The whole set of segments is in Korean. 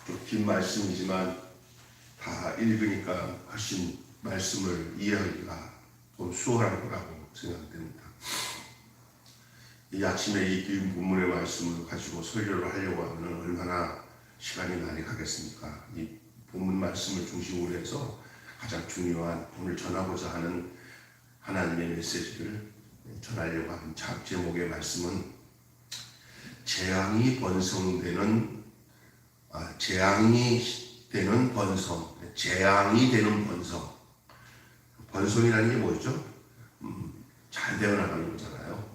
좀 긴 말씀이지만 다 읽으니까 훨씬 말씀을 이해하기가 좀 수월할 거라고 생각됩니다. 이 아침에 이 긴 본문의 말씀을 가지고 설교를 하려고 하면 얼마나 시간이 많이 가겠습니까? 이 본문 말씀을 중심으로 해서 가장 중요한 오늘 전하고자 하는 하나님의 메시지를 전하려고 하는 제목의 말씀은 재앙이 되는 번성, 재앙이 되는 번성. 번성이라는 게 뭐죠? 잘 되어나가는 거잖아요.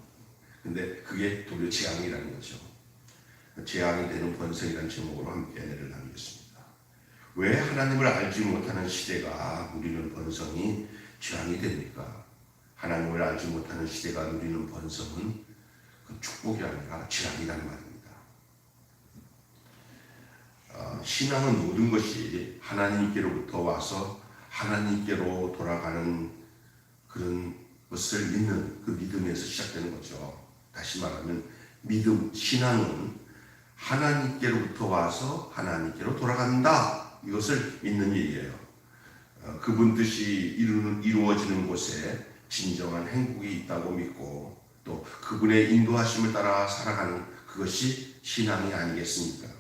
근데 그게 도리어 재앙이라는 거죠. 재앙이 되는 번성이라는 제목으로 함께 은혜를 나누겠습니다. 왜 하나님을 알지 못하는 시대가 누리는 번성이 재앙이 됩니까? 하나님을 알지 못하는 시대가 누리는 번성은 그 축복이 아니라 재앙이라는 말입니다. 신앙은 모든 것이 하나님께로부터 와서 하나님께로 돌아가는 그런 것을 믿는 그 믿음에서 시작되는 거죠. 다시 말하면 신앙은 하나님께로부터 와서 하나님께로 돌아간다. 이것을 믿는 일이에요. 그분 뜻이 이루어지는 곳에 진정한 행복이 있다고 믿고 또 그분의 인도하심을 따라 살아가는 그것이 신앙이 아니겠습니까?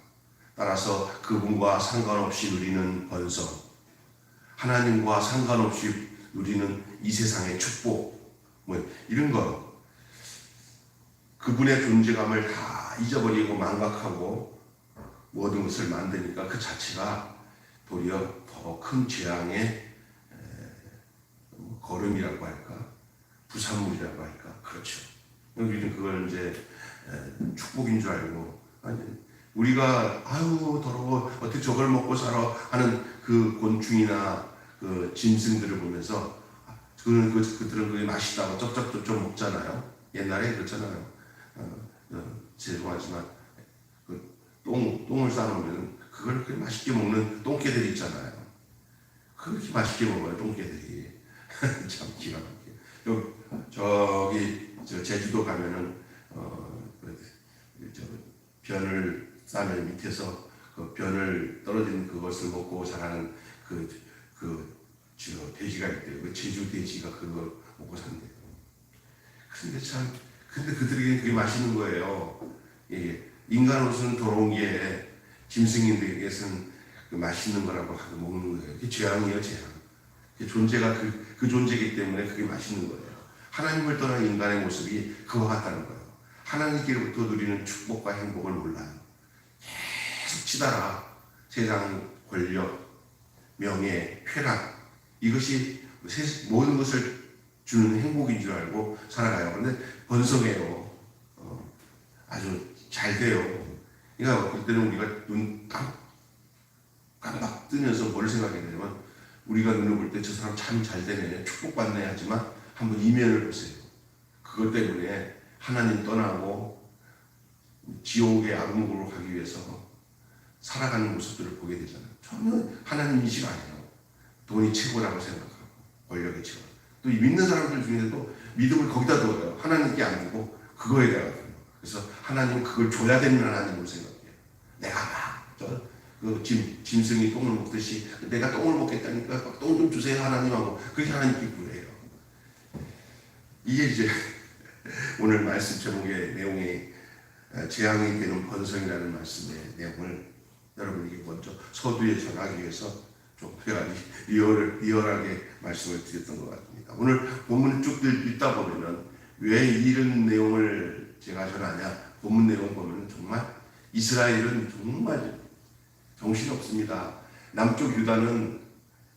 따라서 그분과 상관없이 누리는 번성, 하나님과 상관없이 누리는 이 세상의 축복, 이런 것, 그분의 존재감을 다 잊어버리고 망각하고 모든 것을 만드니까 그 자체가 도리어 더 큰 재앙의 걸음이라고 할까, 부산물이라고 할까, 그렇죠. 우리는 그걸 이제 축복인 줄 알고, 우리가 아유 더러워 어떻게 저걸 먹고 살아 하는 그 곤충이나 그 짐승들을 보면서 그들은 그게 맛있다고 쩝쩝쩝쩝 먹잖아요. 옛날에 그렇잖아요. 죄송하지만 그 똥을 싸놓으면 그걸 그렇게 맛있게 먹는 똥개들이 있잖아요. 그렇게 맛있게 먹어요, 똥개들이. 참 기가 막혀. 저기 제주도 가면은 변을 싸면 밑에서 그 변을 떨어지는 그것을 먹고 자라는 돼지가 있대요. 그 제주 돼지가 그걸 먹고 산대요. 근데 그들에게 그게 맛있는 거예요. 이게 인간으로서는 더러운 게 짐승인들에게서는 그 맛있는 거라고 하고 먹는 거예요. 그게 재앙이에요, 재앙. 존재가 그 존재이기 때문에 그게 맛있는 거예요. 하나님을 떠난 인간의 모습이 그와 같다는 거예요. 하나님께로부터 누리는 축복과 행복을 몰라요. 계속 치달아 세상 권력, 명예, 쾌락 이것이 모든 것을 주는 행복인 줄 알고 살아가요. 그런데 번성해요. 아주 잘 돼요. 그러니까 그때는 우리가 눈 깜빡 뜨면서 뭘 생각해야 되냐면 우리가 눈을 볼 때 저 사람 참 잘 되네, 축복받네 하지만 한번 이면을 보세요. 그것 때문에 하나님 떠나고 지옥의 악몽으로 가기 위해서 살아가는 모습들을 보게 되잖아요. 전혀 하나님 인식 아니에요. 돈이 최고라고 생각하고 권력이 최고. 또 믿는 사람들 중에도 믿음을 거기다 둬요. 하나님께 안 두고 그거에 대하여. 그래서 하나님은 그걸 줘야 되는 하나님으로 생각해요. 내가 짐승이 똥을 먹듯이 내가 똥을 먹겠다니까 똥 좀 주세요 하나님하고 그렇게 하나님께 구해요. 이게 이제 오늘 말씀 제목의 내용이 재앙이 되는 번성이라는 말씀의 내용을 여러분에게 먼저 서두에 전하기 위해서 좀 제가 리얼하게 말씀을 드렸던 것 같습니다. 오늘 본문을 쭉 읽다 보면은 왜 이런 내용을 제가 전하냐? 본문 내용 보면 정말 이스라엘은 정말 정신없습니다. 남쪽 유다는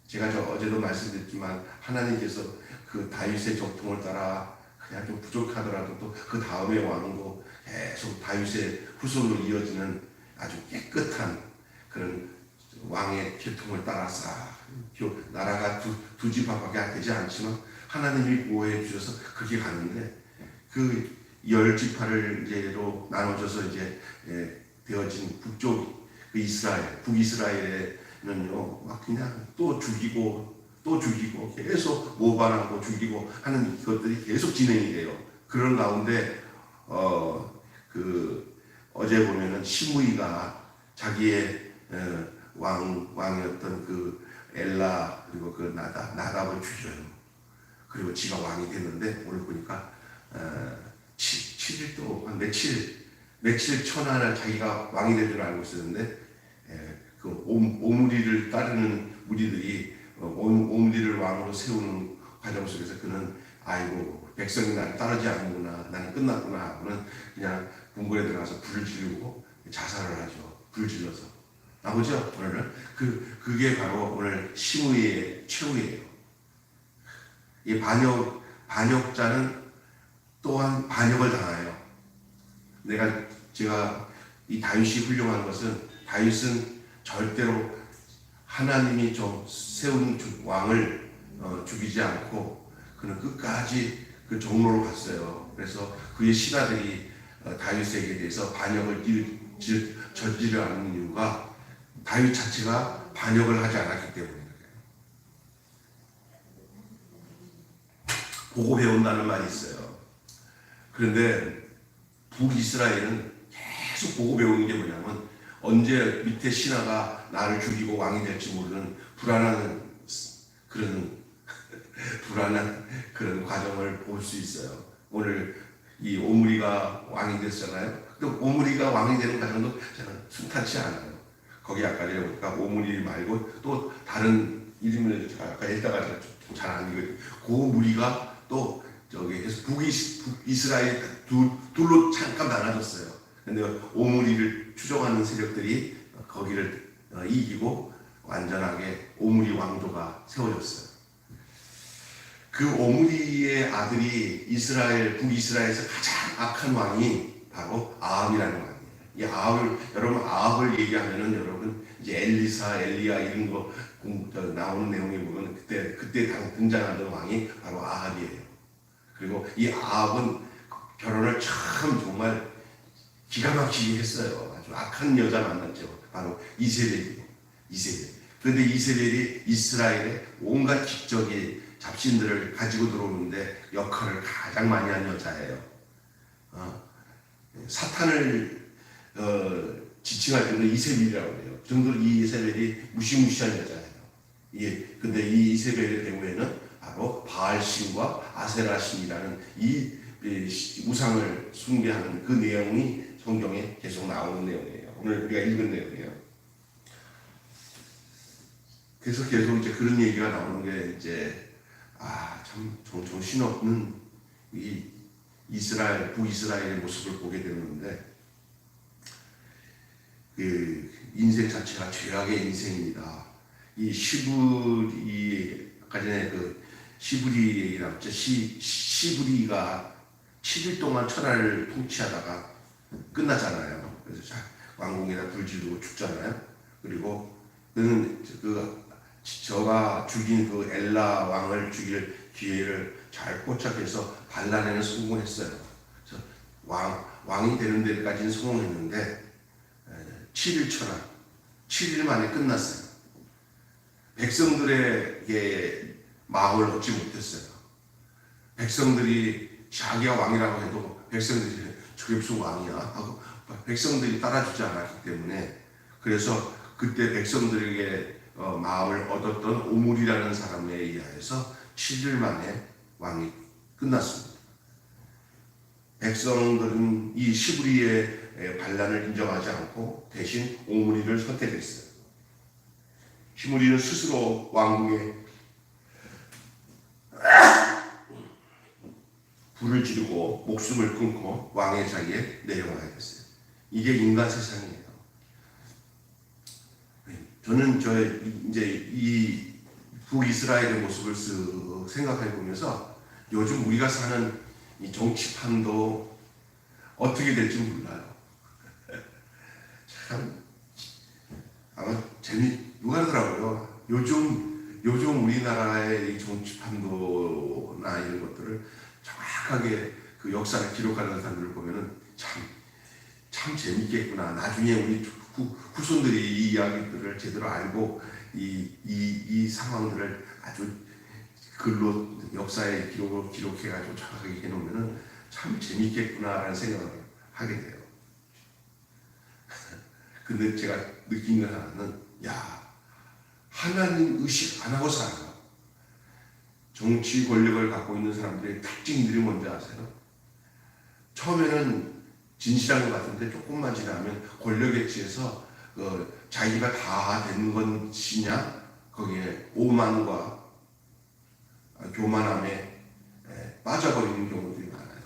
제가 어제도 말씀드렸지만 하나님께서 그 다윗의 적통을 따라 그냥 좀 부족하더라도 또 그 다음의 왕도 계속 다윗의 후손으로 이어지는 아주 깨끗한 그런 왕의血통을 따라서 나라가 두 집 앞밖에 되지 않지만 하나님이 보호해 주셔서 그렇게 가는데 그 10지파를 이제로 나눠져서 이제 되어진 북쪽 그 북이스라엘에는요 막 그냥 또 죽이고 계속 모반하고 죽이고 하는 것들이 계속 진행이 돼요. 그런 가운데 어제 보면은 시므이가 자기의 왕이었던 그 엘라 그리고 그 나답을 죽여요. 그리고 지가 왕이 됐는데 오늘 보니까 7일 동안 며칠 천하를 자기가 왕이 될 줄 알고 있었는데 그 오므리를 따르는 무리들이 오므리를 왕으로 세우는 과정 속에서 그는 아이고 백성이 나를 따르지 않는구나 나는 끝났구나 하고는 그냥 궁궐에 들어가서 불을 지르고 자살을 하죠. 불 질러서 나오죠 오늘은 그게 바로 오늘 심의의 최후예요. 이 반역자는 또한 반역을 당해요. 제가 이 다윗이 훌륭한 것은 다윗은 절대로 하나님이 세운 왕을 죽이지 않고 그는 끝까지 그 종로로 갔어요. 그래서 그의 신하들이 다윗에게 대해서 반역을 저지르지 않는 이유가 다윗 자체가 반역을 하지 않았기 때문이에요. 보고 배운다는 말이 있어요. 그런데 북이스라엘은 계속 보고 배우는 게 뭐냐면 언제 밑에 신하가 나를 죽이고 왕이 될지 모르는 불안한 그런 과정을 볼 수 있어요. 오늘 이 오므리가 왕이 됐잖아요. 근데 오므리가 왕이 되는 과정도 저는 순탄치 않아요. 거기 아까 내가 보니까 오므리 말고 또 다른 이름을 아까 읽다가 잘 안 읽어요. 그 무리가 또 저기 북이스라엘 둘로 잠깐 나눠졌어요. 근데 오므리를 추종하는 세력들이 거기를 이기고 완전하게 오므리 왕조가 세워졌어요. 그 오므리의 아들이 북이스라엘에서 가장 악한 왕이 바로 아합이라는 왕이에요. 이 여러분 아합을 얘기하면은 여러분 이제 엘리야 이런 거 나오는 내용에 보면 그때 등장하던 왕이 바로 아합이에요. 그리고 이 아합은 결혼을 참 정말 기가 막히게 했어요. 아주 악한 여자 만났죠. 바로 이세벨이에요. 그런데 이세벨이 이스라엘의 온갖 기적의 잡신들을 가지고 들어오는데 역할을 가장 많이 한 여자예요. 사탄을 지칭할 때는 이세벨이라고 해요. 그 정도로 이 이세벨이 무시무시한 여자예요. 근데 이 이세벨의 경우에는 바로 바알신과 아세라신이라는 이 우상을 숭배하는 그 내용이 성경에 계속 나오는 내용이에요. 오늘 우리가 읽은 내용이에요. 그래서 계속 이제 그런 얘기가 나오는 게 이제 참 정신없는 이 북이스라엘의 모습을 보게 되는데 그 인생 자체가 죄악의 인생입니다. 이 아까 전에 그 시브리 얘기 나왔죠. 시브리가 7일 동안 천하를 통치하다가 끝나잖아요. 그래서 왕궁에다 불 지르고 죽잖아요. 그리고 그는 저가 죽인 그 엘라 왕을 죽일 기회를 잘 포착해서 반란에는 성공했어요. 그래서 왕이 되는 데까지는 성공했는데 7일 천하 7일 만에 끝났어요. 백성들에게 마음을 얻지 못했어요. 백성들이 자기가 왕이라고 해도 백성들이 저게 무슨 왕이야 하고 백성들이 따라주지 않았기 때문에 그래서 그때 백성들에게 마음을 얻었던 오므리라는 사람에 의해서 7일 만에 왕이 끝났습니다. 백성들은 이 시브리의 반란을 인정하지 않고 대신 오므리를 선택했어요. 시므리는 스스로 왕궁에 불을 지르고 목숨을 끊고 왕의 자리에 내려가야 됐어요. 이게 인간 세상이에요. 저는 이제 이 북이스라엘의 모습을 쓱 생각해 보면서 요즘 우리가 사는 이 정치판도 어떻게 될지 몰라요. 참 아마 누가 하더라고요. 요즘 우리나라의 이 정치판도나 이런 것들을 정확하게 그 역사를 기록하는 사람들을 보면은 참 재밌겠구나. 나중에 우리 후손들이 이 이야기들을 제대로 알고 이 상황들을 아주 글로 역사의 기록으로 기록해가지고 정확하게 해놓으면은 참 재밌겠구나라는 생각을 하게 돼요. 근데 제가 느낀 건 하나는, 야, 하나님 의식 안 하고 살아. 정치 권력을 갖고 있는 사람들의 특징들이 뭔지 아세요? 처음에는 진실한 것 같은데 조금만 지나면 권력에 취해서 자기가 다 되는 것이냐, 거기에 오만과 교만함에 빠져버리는 경우들이 많아요.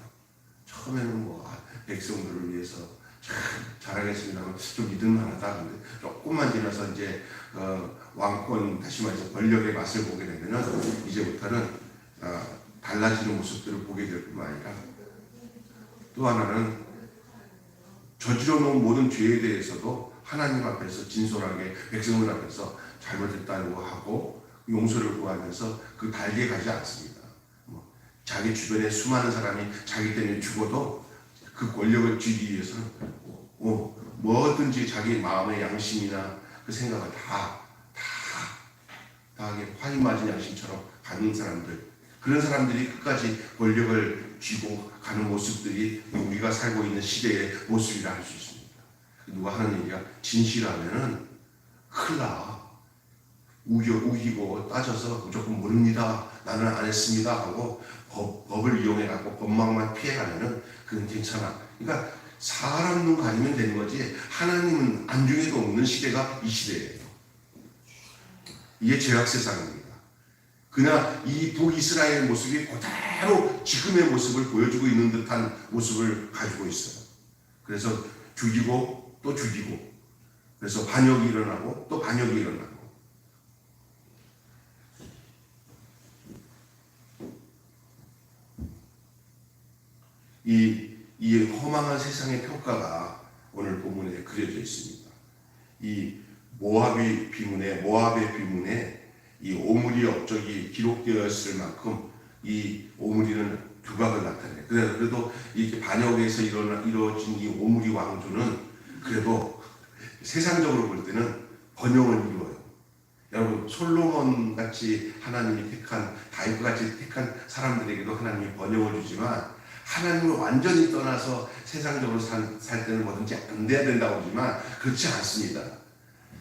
처음에는 백성들을 위해서 참 잘하겠습니다만 좀 믿을만하다. 근데 조금만 지나서 이제 왕권, 다시 말해서 권력의 맛을 보게 되면은 이제부터는 달라지는 모습들을 보게 될 뿐만 아니라, 또 하나는 저지러 놓은 모든 죄에 대해서도 하나님 앞에서 진솔하게 백성들 앞에서 잘못했다고 하고 용서를 구하면서 그 달게 가지 않습니다. 자기 주변에 수많은 사람이 자기 때문에 죽어도 그 권력을 쥐기 위해서는 뭐든지 자기 마음의 양심이나 그 생각을 다 화인 맞은 양심처럼 가는 사람들, 그런 사람들이 끝까지 권력을 쥐고 가는 모습들이 우리가 살고 있는 시대의 모습이라 할 수 있습니다. 누가 하는 얘기가 진실하면은 큰일 나. 우기고 따져서 무조건 모릅니다, 나는 안 했습니다 하고 법을 이용해갖고 법망만 피해가면은 그건 괜찮아. 그러니까 사람 눈 가리면 되는 거지, 하나님은 안중에도 없는 시대가 이 시대예요. 이게 죄악 세상입니다. 그러나 이 북이스라엘 모습이 그대로 지금의 모습을 보여주고 있는 듯한 모습을 가지고 있어요. 그래서 죽이고 또 죽이고, 그래서 반역이 일어나고 또 반역이 일어나고. 이 허망한 세상의 평가가 오늘 본문에 그려져 있습니다. 이 모압의 비문에 이 오므리 업적이 기록되었을 만큼 이 오므리는 두각을 나타내요. 그래도 이렇게 반역에서 이루어진 이 오므리 왕조는 그래도 세상적으로 볼 때는 번영을 이루어요. 여러분, 솔로몬 같이 하나님이 택한, 다윗 같이 택한 사람들에게도 하나님이 번영을 주지만, 하나님을 완전히 떠나서 세상적으로 살 때는 뭐든지 안 돼야 된다고 하지만 그렇지 않습니다.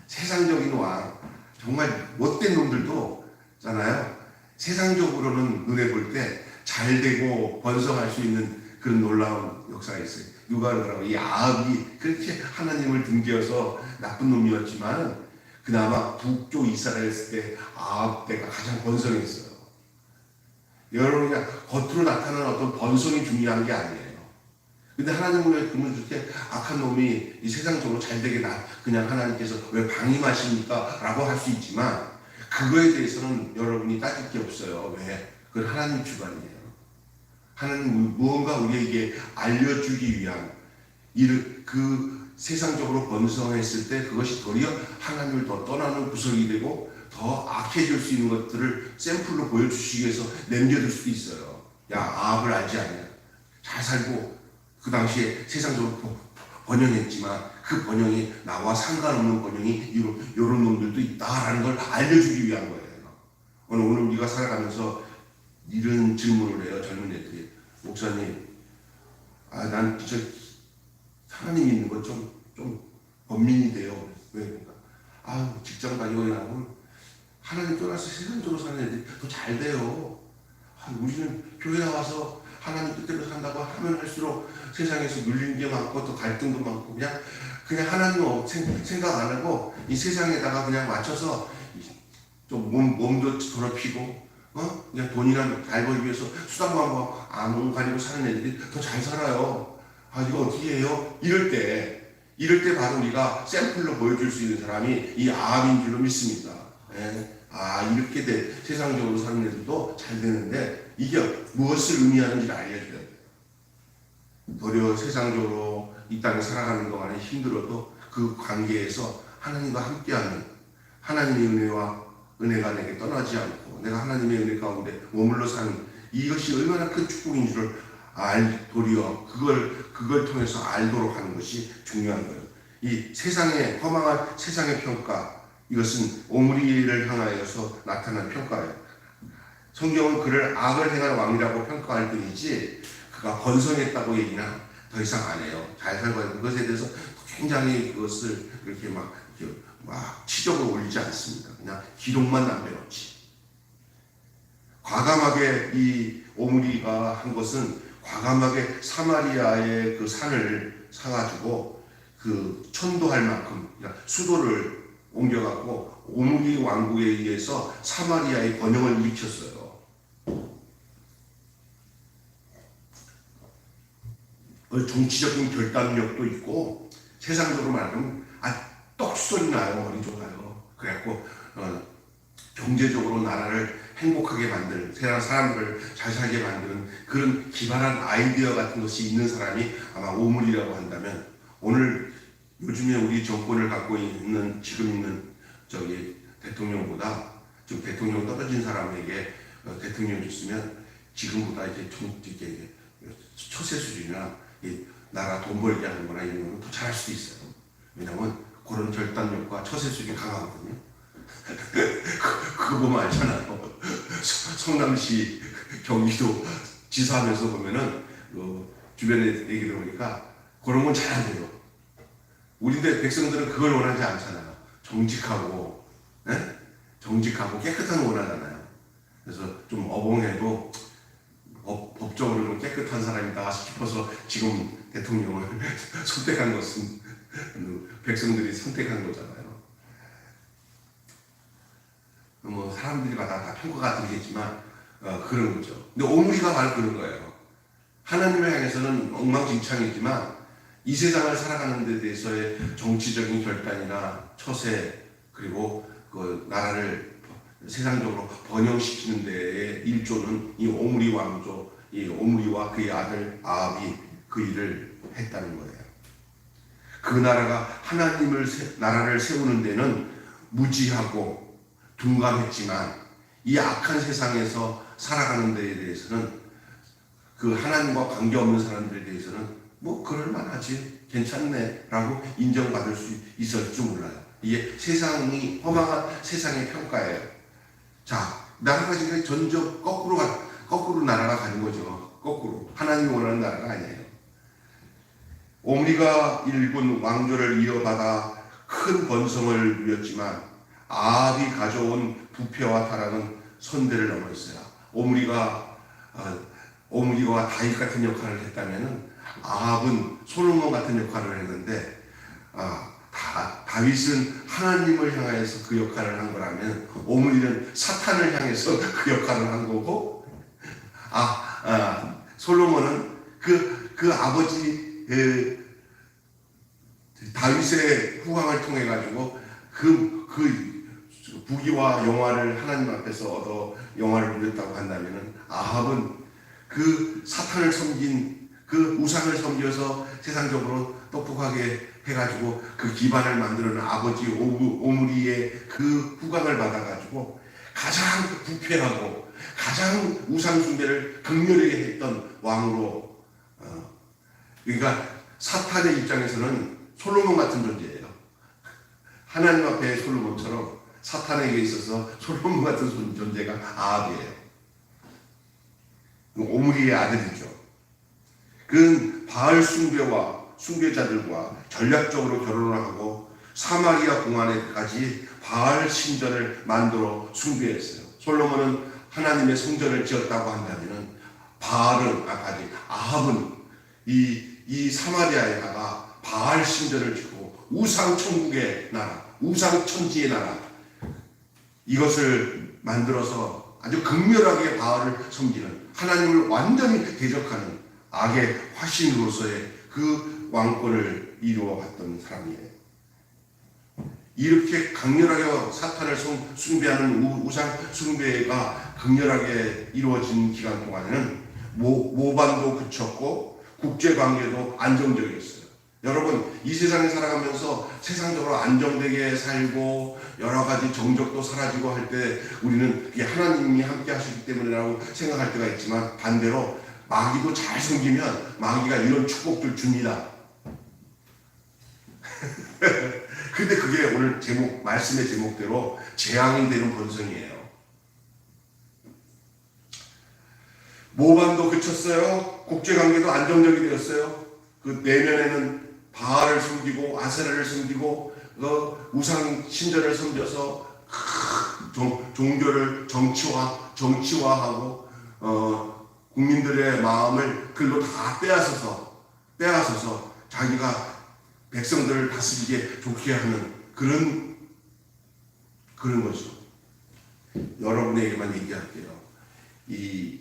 세상적인 왕, 정말 못된 놈들도 있잖아요. 세상적으로는 눈에 볼 때 잘 되고 번성할 수 있는 그런 놀라운 역사가 있어요. 누가 그러더라고, 이 아합이 그렇게 하나님을 등지어서 나쁜 놈이었지만 그나마 북쪽 이스라엘 했을 때 아합 때가 가장 번성했어요. 여러분, 그냥 겉으로 나타나는 어떤 번성이 중요한 게 아니에요. 근데 하나님은 왜 그렇게 악한 놈이 이 세상적으로 잘 되게 그냥 하나님께서 왜 방임하십니까? 라고 할 수 있지만, 그거에 대해서는 여러분이 따질 게 없어요. 왜? 그건 하나님 주관이에요. 하나님 무언가 우리에게 알려주기 위한 그 세상적으로 번성했을 때 그것이 도리어 하나님을 더 떠나는 구석이 되고 더 악해질 수 있는 것들을 샘플로 보여주시기 위해서 남겨둘 수도 있어요. 야, 아합을 알지 않냐? 잘 살고 그 당시에 세상적으로 번영했지만 그 번영이 나와 상관없는 번영이 이런 놈들도 있다라는 걸 알려주기 위한 거예요. 오늘 우리가 살아가면서 이런 질문을 해요. 젊은 애들이. 목사님, 난 진짜 하나님 있는 거 좀 범민이 돼요. 왜 그런가? 직장 다니고 나면 하나님 떠나서 세상적으로 사는 애들이 더 잘 돼요. 우리는 교회 나와서 하나님 뜻대로 산다고 하면 할수록 세상에서 눌리는 게 많고 또 갈등도 많고 그냥 하나님 생각 안 하고 이 세상에다가 그냥 맞춰서 좀 몸도 더럽히고 그냥 돈이나 잘 벌기 위해서 수단만 안 가지고 사는 애들이 더 잘 살아요. 이거 어떻게 해요? 이럴 때 바로 우리가 샘플로 보여줄 수 있는 사람이 이 아합인 줄로 믿습니다. 이렇게 세상적으로 사는 애들도 잘 되는데 이게 무엇을 의미하는지를 알려줘야 돼요. 도리어 세상적으로 이 땅에 살아가는 동안에 힘들어도 그 관계에서 하나님과 함께하는 하나님의 은혜가 내게 떠나지 않고 내가 하나님의 은혜 가운데 머물러 사는 이것이 얼마나 큰 축복인 줄을 도리어 그걸 통해서 알도록 하는 것이 중요한 거예요. 이 세상의 허망한 세상의 평가, 이것은 오므리를 향하여서 나타난 평가예요. 성경은 그를 악을 행한 왕이라고 평가할 뿐이지 그가 번성했다고 얘기는 더 이상 안 해요. 잘 살고 있는 것에 대해서 굉장히 그것을 그렇게 막 치적으로 올리지 않습니다. 그냥 기록만 남겨놓지. 과감하게 이 오므리가 한 것은 과감하게 사마리아의 그 산을 사가지고 그 천도할 만큼, 그러니까 수도를 옮겨갖고 오므리 왕국에 의해서 사마리아의 번영을 일으켰어요. 정치적인 결단력도 있고, 세상적으로 말하면 떡소리 나요. 머리 좋아요. 그래갖고 경제적으로 나라를 행복하게 만드는, 세상 사람들을 잘 살게 만드는 그런 기발한 아이디어 같은 것이 있는 사람이 아마 오므리라고 한다면, 오늘 요즘에 우리 정권을 갖고 있는 지금 있는 대통령보다, 지금 대통령 떨어진 사람에게 대통령 줬으면 지금보다 이제 처세 수준이나 나라 돈 벌게 하는 거나 이런 거는 더 잘할 수도 있어요. 왜냐면 그런 결단력과 처세 수준이 강하거든요. 그거 보면 알잖아요. 성남시 경기도 지사하면서 보면은 주변에 얘기 들어보니까 그런 건 잘 안 돼요. 우리들 백성들은 그걸 원하지 않잖아요. 정직하고, 네? 정직하고 깨끗한 거 원하잖아요. 그래서 좀 어벙해도 법적으로 좀 깨끗한 사람이다 싶어서 지금 대통령을 선택한 것은 백성들이 선택한 거잖아요. 뭐 사람들이마다 다 평가가 다르겠지만 그런 거죠. 근데 오므리가 바로 그런 거예요. 하나님을 향해서는 엉망진창이지만 이 세상을 살아가는 데 대해서의 정치적인 결단이나 처세, 그리고 그 나라를 세상적으로 번영시키는 데의 일조는 이 오므리 왕조, 이 오므리와 그의 아들 아합이 그 일을 했다는 거예요. 그 나라가 나라를 세우는 데는 무지하고 둔감했지만, 이 악한 세상에서 살아가는 데에 대해서는, 그 하나님과 관계없는 사람들에 대해서는 뭐 그럴만하지, 괜찮네 라고 인정받을 수 있을지 몰라요. 이게 세상이, 허망한 세상의 평가예요. 자, 나라가 지금 전적 거꾸로 나라가 가는 거죠. 거꾸로. 하나님이 원하는 나라가 아니에요. 오므리가 일군 왕조를 이어받아 큰 번성을 누렸지만 아합이 가져온 부패와 타락은 선대를 넘었어요. 오므리가 다윗 같은 역할을 했다면은 아합은 솔로몬 같은 역할을 했는데, 다윗은 하나님을 향해서 그 역할을 한 거라면 오므리는 사탄을 향해서 그 역할을 한 거고, 솔로몬은 그 아버지 다윗의 후광을 통해 가지고 그 부귀와 영화를 하나님 앞에서 얻어 영화를 누렸다고 한다면은, 아합은 그 사탄을 섬긴, 그 우상을 섬겨서 세상적으로 똑똑하게 해가지고 그 기반을 만드는 아버지 오므리의 그 후광을 받아가지고 가장 부패하고 가장 우상 숭배를 극렬하게 했던 왕으로, 그러니까 사탄의 입장에서는 솔로몬 같은 존재예요. 하나님 앞에 솔로몬처럼 사탄에게 있어서 솔로몬 같은 존재가 아합이에요. 오므리의 아들이죠. 그는 바알 숭배자들과 전략적으로 결혼을 하고 사마리아 공안에까지 바알 신전을 만들어 숭배했어요. 솔로몬은 하나님의 성전을 지었다고 한다면, 아합은 이 사마리아에다가 바알 신전을 짓고 우상 천국의 나라, 우상 천지의 나라, 이것을 만들어서 아주 극렬하게 바알을 섬기는, 하나님을 완전히 대적하는 악의 화신으로서의 그 왕권을 이루어갔던 사람이에요. 이렇게 강렬하게 사탄을 숭배하는 우상 숭배가 강렬하게 이루어진 기간 동안에는 모반도 그쳤고 국제관계도 안정적이었어요. 여러분, 이 세상에 살아가면서 세상적으로 안정되게 살고 여러 가지 정적도 사라지고 할 때 우리는 그게 하나님이 함께 하시기 때문이라고 생각할 때가 있지만, 반대로 마귀도 잘 섬기면 마귀가 이런 축복들 줍니다. 근데 그게 오늘 말씀의 제목대로 재앙이 되는 본성이에요. 모반도 그쳤어요. 국제관계도 안정적이 되었어요. 그 내면에는 바알을 섬기고 아세라를 섬기고 우상 신전을 섬겨서 종교를 정치화하고 국민들의 마음을 글로 다 빼앗아서 자기가 백성들을 다스리게 좋게 하는 그런 거죠. 여러분에게만 얘기할게요. 이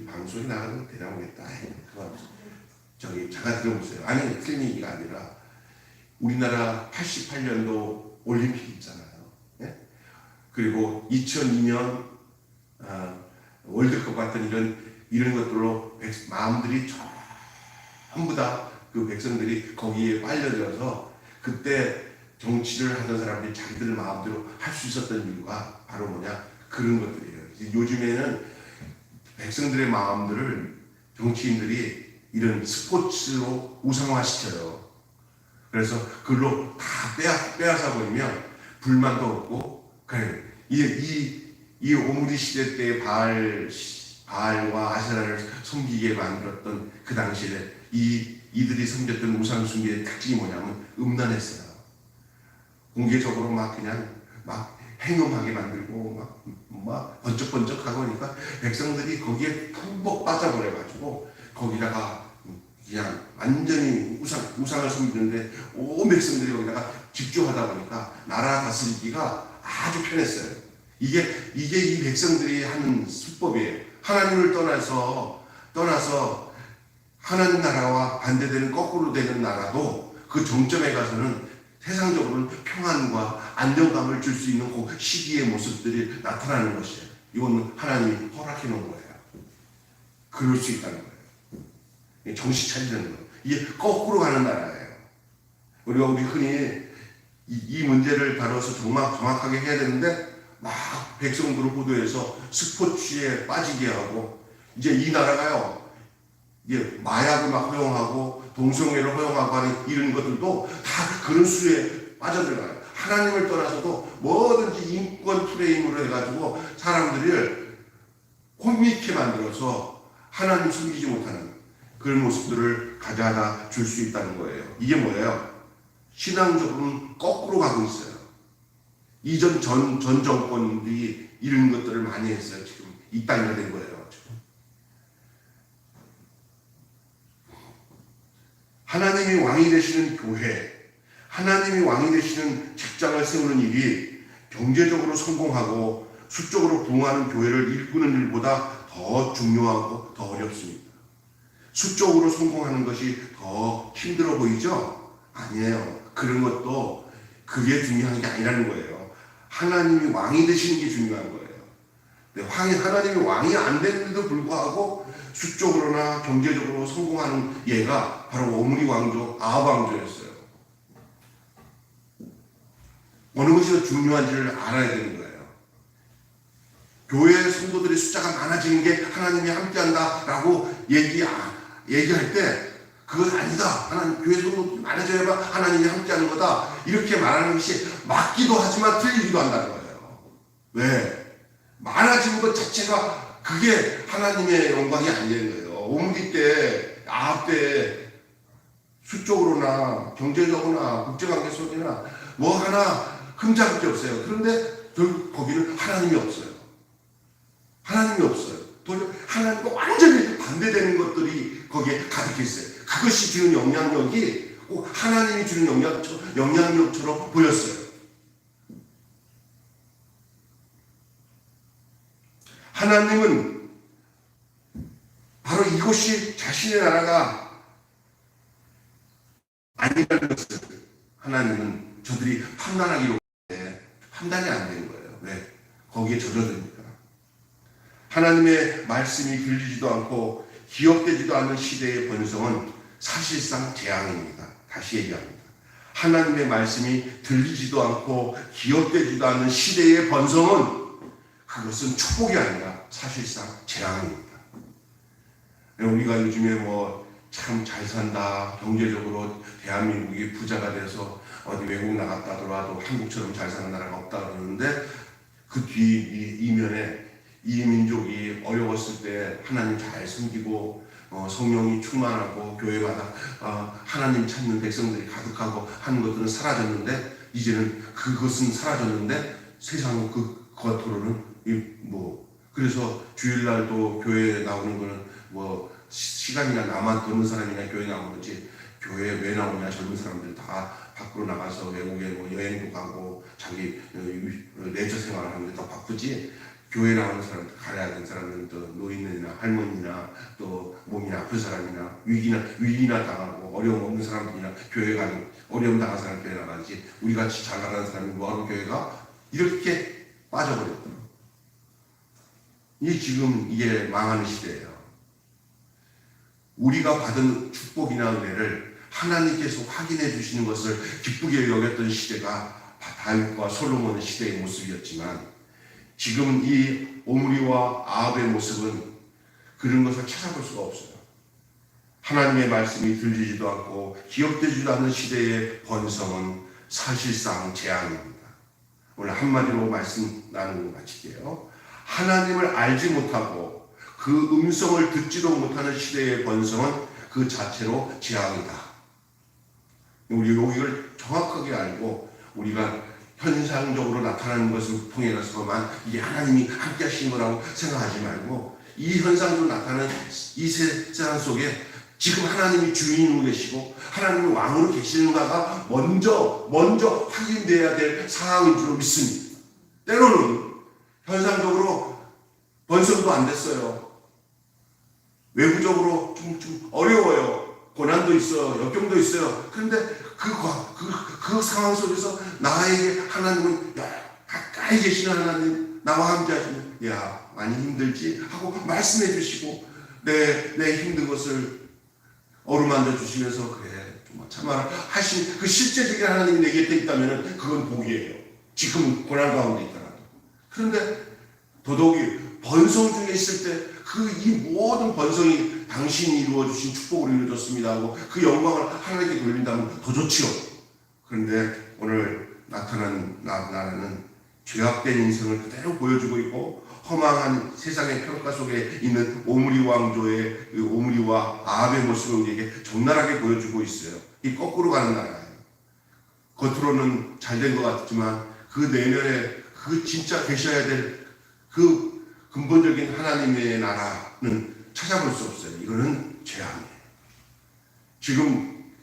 방송이 나가면 대단하겠다. 저기 잠깐 들어보세요. 아니 틀린 얘기가 아니라 우리나라 88년도 올림픽 있잖아요. 예? 그리고 2002년 월드컵 같은 이런 것들로 마음들이 전부 다 그 백성들이 거기에 빨려들어서 그때 정치를 하던 사람들이 자기들 마음대로 할 수 있었던 이유가 바로 뭐냐? 그런 것들이에요. 요즘에는 백성들의 마음들을 정치인들이 이런 스포츠로 우상화시켜요. 그래서 그걸로 다 빼앗아 버리면 불만도 없고, 그래. 이 오므리 시대 때 바알과 아세라를 섬기게 만들었던 그 당시에 이들이 섬겼던 우상 숭배의 특징이 뭐냐면 음란했어요. 공개적으로 그냥 행음하게 만들고 막 번쩍번쩍하고 하니까 백성들이 거기에 푹 빠져버려가지고 거기다가 그냥 완전히 우상을 섬기는데 온 백성들이 거기다가 집중하다 보니까 나라 다스리기가 아주 편했어요. 이게 이 백성들이 하는 수법이에요. 하나님을 떠나서 하나님 나라와 반대되는 거꾸로 되는 나라도 그 정점에 가서는 세상적으로는 평안과 안정감을 줄 수 있는 그 시기의 모습들이 나타나는 것이에요. 이거는 하나님이 허락해 놓은 거예요. 그럴 수 있다는 거예요. 정신 차리는 거예요. 이게 거꾸로 가는 나라예요. 우리 흔히 이 문제를 다뤄서 정확하게 해야 되는데 막 백성들을 호도해서 스포츠에 빠지게 하고 이제 이 나라가요. 이게 마약을 막 허용하고 동성애를 허용하고 하는 이런 것들도 다 그런 수에 빠져들어가요. 하나님을 떠나서도 뭐든지 인권 프레임으로 해가지고 사람들을 혼미케 만들어서 하나님 숨기지 못하는 그런 모습들을 가져다 줄 수 있다는 거예요. 이게 뭐예요? 신앙적으로는 거꾸로 가고 있어요. 이전 전 정권들이 이런 것들을 많이 했어요. 지금 이 땅이나 된 거예요. 하나님이 왕이 되시는 교회, 하나님이 왕이 되시는 직장을 세우는 일이 경제적으로 성공하고 수적으로 부흥하는 교회를 일구는 일보다 더 중요하고 더 어렵습니다. 수적으로 성공하는 것이 더 힘들어 보이죠? 아니에요. 그런 것도 그게 중요한 게 아니라는 거예요. 하나님이 왕이 되시는 게 중요한 거예요. 하나님이 왕이 안 되는데도 불구하고 수적으로나 경제적으로 성공하는 예가 바로 오므리 왕조, 아합 왕조였어요. 어느 것이 더 중요한지를 알아야 되는 거예요. 교회 성도들의 숫자가 많아지는 게 하나님이 함께한다라고 얘기할 때 그건 아니다. 하나님 교회 성도들이 많아져야 하나님이 함께하는 거다. 이렇게 말하는 것이 맞기도 하지만 틀리기도 한다는 거예요. 왜? 많아지는 것 자체가 그게 하나님의 영광이 아니라는 거예요. 오므리 때, 아합 때 수적으로나 경제적으로나 국제관계 속이나 뭐 하나 흠잡을 게 없어요. 그런데 거기는 하나님이 없어요. 하나님이 없어요. 하나님과 완전히 반대되는 것들이 거기에 가득해 있어요. 그것이 주는 영향력이 꼭 하나님이 주는 영향력처럼 보였어요. 하나님은 바로 이것이 자신의 나라가 아니라는 것을 하나님은 저들이 판단하기로 했는데 판단이 안 되는 거예요. 왜? 거기에 젖어드니까. 하나님의 말씀이 들리지도 않고 기억되지도 않는 시대의 번성은 사실상 재앙입니다. 다시 얘기합니다. 하나님의 말씀이 들리지도 않고 기억되지도 않는 시대의 번성은 그것은 축복이 아니라 사실상 재앙입니다. 우리가 요즘에 참 잘 산다, 경제적으로 대한민국이 부자가 돼서 어디 외국 나갔다 들어와도 한국처럼 잘 사는 나라가 없다 그러는데 그 뒤 이면에 이 민족이 어려웠을 때 하나님 잘 섬기고 성령이 충만하고 교회마다 하나님 찾는 백성들이 가득하고 하는 것들은 사라졌는데, 이제는 그것은 사라졌는데 세상은 그 겉으로는 그래서 주일날도 교회에 나오는 거는 시간이나 나만 도는 사람이나 교회 나오는 거지, 교회에 왜 나오냐. 젊은 사람들 다 밖으로 나가서 외국에 여행도 가고 자기 레저 생활을 하는데 더 바쁘지, 교회 나오는 사람들, 가야 되는 사람들은 또 노인이나 할머니나 또 몸이 아픈 사람이나 위기나 당하고 어려움 없는 사람들이나 교회 가는, 어려움 당한 사람 교회 나가지, 우리같이 잘 나가는 사람이 뭐하러 교회가, 이렇게 빠져버렸더라고요. 이게 망하는 시대예요. 우리가 받은 축복이나 은혜를 하나님께서 확인해 주시는 것을 기쁘게 여겼던 시대가 다윗과 솔로몬의 시대의 모습이었지만, 지금 이 오므리와 아합의 모습은 그런 것을 찾아볼 수가 없어요. 하나님의 말씀이 들리지도 않고 기억되지도 않는 시대의 번성은 사실상 재앙입니다. 오늘 한마디로 말씀 나누고 마칠게요. 하나님을 알지 못하고 그 음성을 듣지도 못하는 시대의 번성은 그 자체로 재앙이다. 우리 이걸 정확하게 알고 우리가 현상적으로 나타나는 것을 통해서만 이게 하나님이 함께 하시는 거라고 생각하지 말고, 이 현상으로 나타나는 이 세상 속에 지금 하나님이 주인으로 계시고 하나님이 왕으로 계시는가가 먼저 확인돼야 될 상황인 줄 믿습니다. 때로는 현상적으로 번성도 안 됐어요. 외부적으로 좀 어려워요. 고난도 있어요. 역경도 있어요. 그런데 그 상황 속에서 나에게 하나님은 가까이 계시는 하나님, 나와 함께 하시면 많이 힘들지 하고 말씀해 주시고 내 힘든 것을 어루만져 주시면서 그래 좀 참아라 하신 그 실제적인 하나님이 내 곁에 있다면 그건 복이에요. 지금 고난 가운데 있더라도. 그런데 더더욱이 번성 중에 있을 때 이 모든 번성이 당신이 이루어주신 축복으로 이루어졌습니다 하고 그 영광을 하나님께 돌린다면 더 좋지요. 그런데 오늘 나타난 나라는 죄악된 인생을 그대로 보여주고 있고, 허망한 세상의 평가 속에 있는 오므리 왕조의 오므리와 아합의 모습을 우리에게 적나라하게 보여주고 있어요. 이 거꾸로 가는 나라예요. 겉으로는 잘된 것 같지만 그 내면에 그 진짜 계셔야 될 그 근본적인 하나님의 나라는 찾아볼 수 없어요. 이거는 재앙이에요. 지금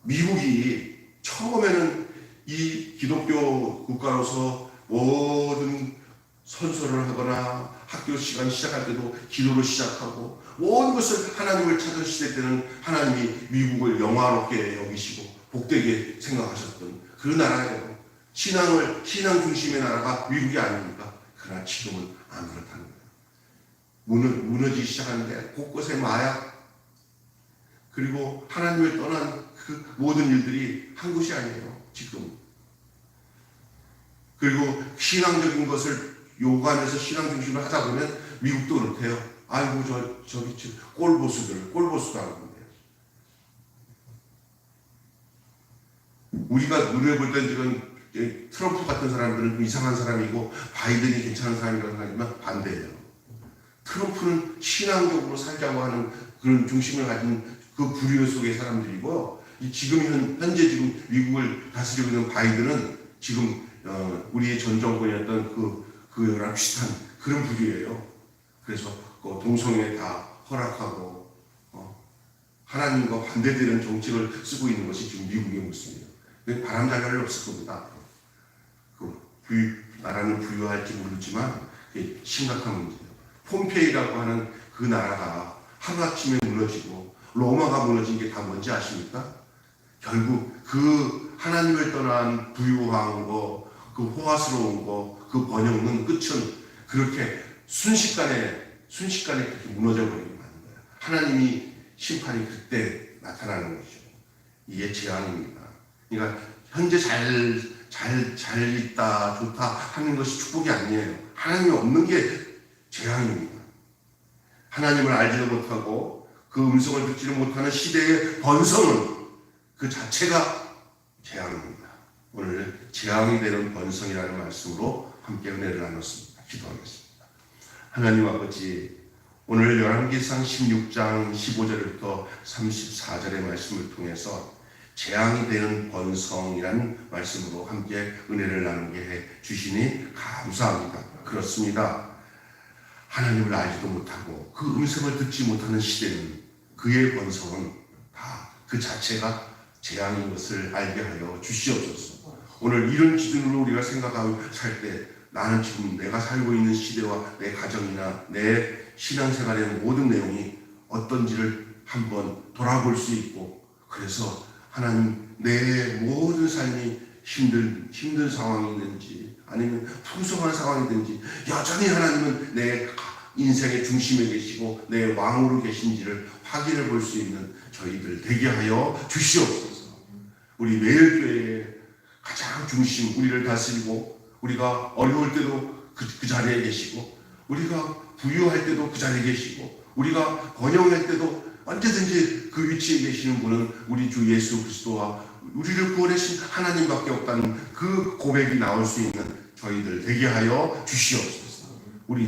미국이 처음에는 이 기독교 국가로서 모든 선서를 하거나 학교 시간 시작할 때도 기도로 시작하고 모든 것을 하나님을 찾은 시대 때는 하나님이 미국을 영화롭게 여기시고 복되게 생각하셨던 그 나라예요. 신앙 중심의 나라가 미국이 아닙니까? 그러나 지금은 안 그렇다는 거예요. 무너지기 시작하는데 곳곳에 마약, 그리고 하나님을 떠난 그 모든 일들이 한 곳이 아니에요. 지금. 그리고 신앙적인 것을 요구하면서 신앙 중심을 하다 보면 미국도 그렇대요. 아이고 저기 꼴보수도 하는 건데요. 우리가 눈에 볼 땐 지금 트럼프 같은 사람들은 좀 이상한 사람이고 바이든이 괜찮은 사람이라고 하지만 반대예요. 트럼프는 신앙적으로 살자고 하는 그런 중심을 가진 그 부류 속의 사람들이고, 현재 지금 미국을 다스리고 있는 바이든은 지금 우리의 전 정권이었던 그랑 비슷한 그런 부류예요. 그래서 동성애 다 허락하고 하나님과 반대되는 정책을 쓰고 있는 것이 지금 미국의 모습이에요. 바람잡이할 일 없을 겁니다. 나라는 부유할지 모르지만 심각한 문제예요. 폼페이라고 하는 그 나라가 하루아침에 무너지고 로마가 무너진 게 다 뭔지 아십니까? 결국 그 하나님을 떠난 부유한 거, 그 호화스러운 거, 그 번영은 끝은 그렇게 순식간에 그렇게 무너져 버리게 만든 거예요. 하나님이 심판이 그때 나타나는 것이죠. 이게 재앙입니다. 그러니까 현재 잘 있다, 좋다 하는 것이 축복이 아니에요. 하나님이 없는 게 재앙입니다. 하나님을 알지도 못하고 그 음성을 듣지도 못하는 시대의 번성은 그 자체가 재앙입니다. 오늘 재앙이 되는 번성이라는 말씀으로 함께 은혜를 나눴습니다. 기도하겠습니다. 하나님 아버지, 오늘 열왕기상 16장 15절부터 34절의 말씀을 통해서 재앙이 되는 번성이라는 말씀으로 함께 은혜를 나누게 해 주시니 감사합니다. 그렇습니다. 하나님을 알지도 못하고 그 음성을 듣지 못하는 시대는 그의 번성은 다 그 자체가 재앙인 것을 알게 하여 주시옵소서. 오늘 이런 기준으로 우리가 생각하고 살 때 나는 지금 내가 살고 있는 시대와 내 가정이나 내 신앙생활의 모든 내용이 어떤지를 한번 돌아볼 수 있고, 그래서 하나님 내 모든 삶이 힘든 상황이든지 아니면 풍성한 상황이든지 여전히 하나님은 내 인생의 중심에 계시고 내 왕으로 계신지를 확인해 볼 수 있는 저희들 되게 하여 주시옵소서. 우리 매일교회의 가장 중심, 우리를 다스리고 우리가 어려울 때도 그 자리에 계시고 우리가 부유할 때도 그 자리에 계시고 우리가 번영할 때도 언제든지 그 위치에 계시는 분은 우리 주 예수 그리스도와 우리를 구원하신 하나님밖에 없다는 그 고백이 나올 수 있는 저희들 되게 하여 주시옵소서.